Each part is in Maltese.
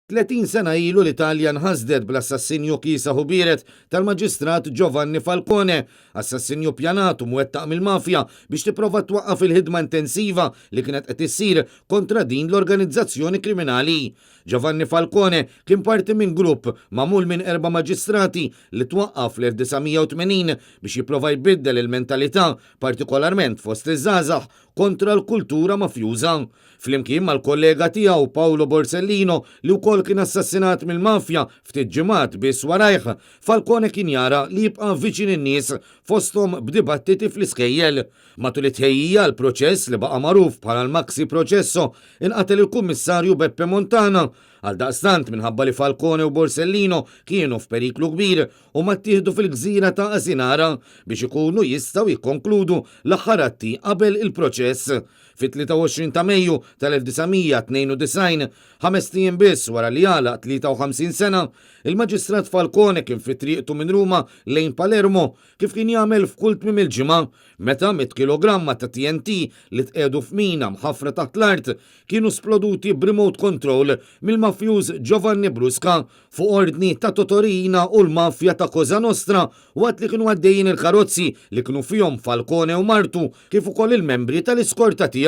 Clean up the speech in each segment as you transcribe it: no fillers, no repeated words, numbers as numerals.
30 sena ilu l-Italja nħasdet bl-assassinju kisa ħubieret tal-Maġistrat Giovanni Falcone, assassinju pjanatu mwettaq mill-mafja biex tipprova twaqqaf il-ħidma intensiva li kienet qed issir kontra din l-organizzazzjoni kriminali. Giovanni Falcone kien parti minn grupp magħmul minn 4 maġistrati li twaqqaf fl-1980 biex jipprova jbiddel il-mentalità partikolarment fost iż-żgħażagħ kontra l-kultura mafjuża. Flimkien mal-kollega tiegħu Paolo Borsellino li wkoll kien assassinat mill-mafja ftit ġimgħat biss warajh, Falcone kien jara li jibqa' viċin in-nies fosthom b'dibattiti fl-iskejjel. Matul it-tħejjija l-proċess li baqa' magħruf bħala l-Maxi Processo inqatel il-Kummissarju Beppe Montana. Għaldaqstant minħabba li Falcone u Borsellino kienu f'periklu kbir u ma ttieħdu fil-gżira ta' Asinara biex ikunu jistgħu jikkonkludu l-aħħar atti qabel il-proċess. Fit-23 ta' Mejju tal-1992, 5 ijiem biss wara li għalaq 53 sena, il-Maġistrat Falcone kien fi triqtu minn Ruma lejn Palermo kif kien jagħmel f'kull tmiem il-ġimgħa meta 100 kilogramma ta' TNT li tqedu f'mina mħaffra taħt l-art kienu sploduti b'remote control mill-mafjuż Giovanni Brusca fuq ordni ta' Totorina u l-mafja ta' Cosa Nostra waqt li kienu għaddejjin il-karozzi li kienu fihom Falcone u Martu kif ukoll il-membri tal-iskorta tiegħu.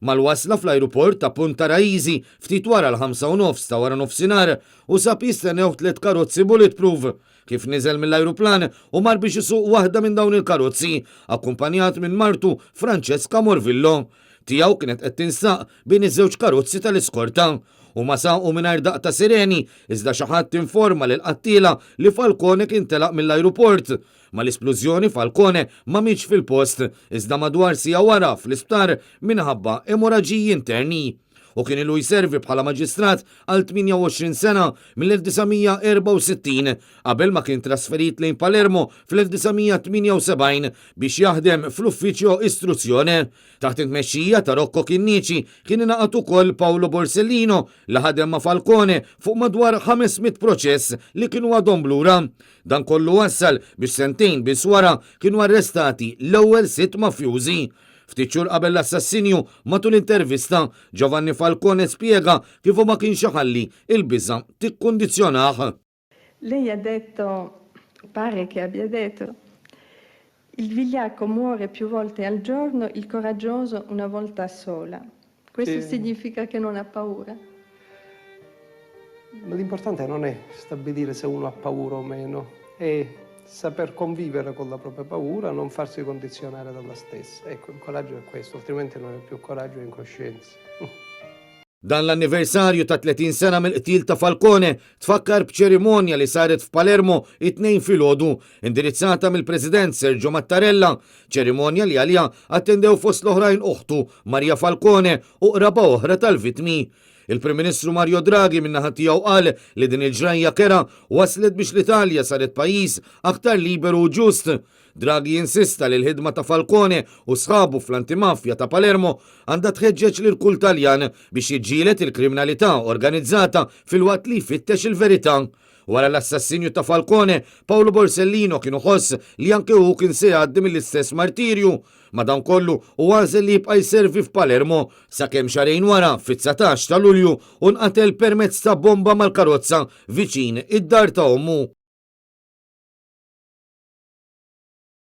Mal-wasla fl-ajruport ta' Punta Raisi ftit wara l-5:30 ta' wara nofsinhar u sab jistennew 3 karozzi bulletproof. Kif niżel mill-ajruplan u mar biex isuq waħda minn dawn il-karozzi, akkumpanjat minn Martu Francesca Morvillo. Tiegħu kienet qed tinsaq bejn iż-żewġ karozzi tal-iskorta u ma saqu mingħajr daqta sireni iżda xi ħadd tinforma lil qattiela li Falcone kien telaq mill-ajruport. Mal-esplużjoni Falcone ma mitx fil-post iżda madwar sija wara fl-isptar minħabba emoraġiji interni. U kien ilu jservi bħala maġistrat għal 28 sena mill-1964 qabel ma kien trasferit lejn Palermo fl-1978 biex jaħdem fl-uffiċċju istruzzjoni. Taħt it-tmexxija ta' Rocco Chinnici kien ingħaqad ukoll Paolo Borsellino li ħadem ma' Falcone fuq madwar 500 proċess li kienu għadhom blura. Dan kollu wassal biex sentejn biss wara kienu arrestati l-ewwel 6 mafjużi. Ftit xhur qabel l-assassinju matul intervista Giovanni Falcone spjega kif ma kienx iħalli il-biża' tikkundizzjonah. Lei ha detto, pare che abbia detto, il vigliacco muore più volte al giorno, il coraggioso una volta sola. Questo significa che non ha paura? L'importante non è stabilire se uno ha paura o meno, è saper convivere con la propria paura, non farsi condizionare dalla stessa. Ecco, il coraggio è questo, altrimenti non è più coraggio, è incoscienza. Dan l-anniversarju ta' 30 sena mill-qtil ta' Falcone tfakkar b'ċerimonja li saret f'Palermo it-2 filgħodu, indirizzata mill-President Sergio Mattarella, ċerimonja li għalija attendew fost l-oħrajn uħtu Maria Falcone u qraba oħra tal-vittmi. Il-Prim Ministru Mario Draghi minnaħa tiegħu qal li din il-ġrajja kera waslet biex l-Italja saret pajjiż aktar liberu u ġust. Draghi insista li l-ħidma ta' Falcone u sħabu fl-antimafja ta' Palermo għandha tħeġġeġ lil kull Taljan biex jiġġieled il-kriminalità organizzata fil-waqt li jfittex il-verità. Wara l-assassinju ta' Falcone, Paolo Borsellino kienu ħoss li anke hu kien se jgħaddi mill-istess martirju. Madankollu u għażel li jibqa' jservi f'Palermo sakemm xarejn wara fit-19 ta' Lulju u nqatel permezz ta' bomba mal-karozza viċin id-dar ta' ommu.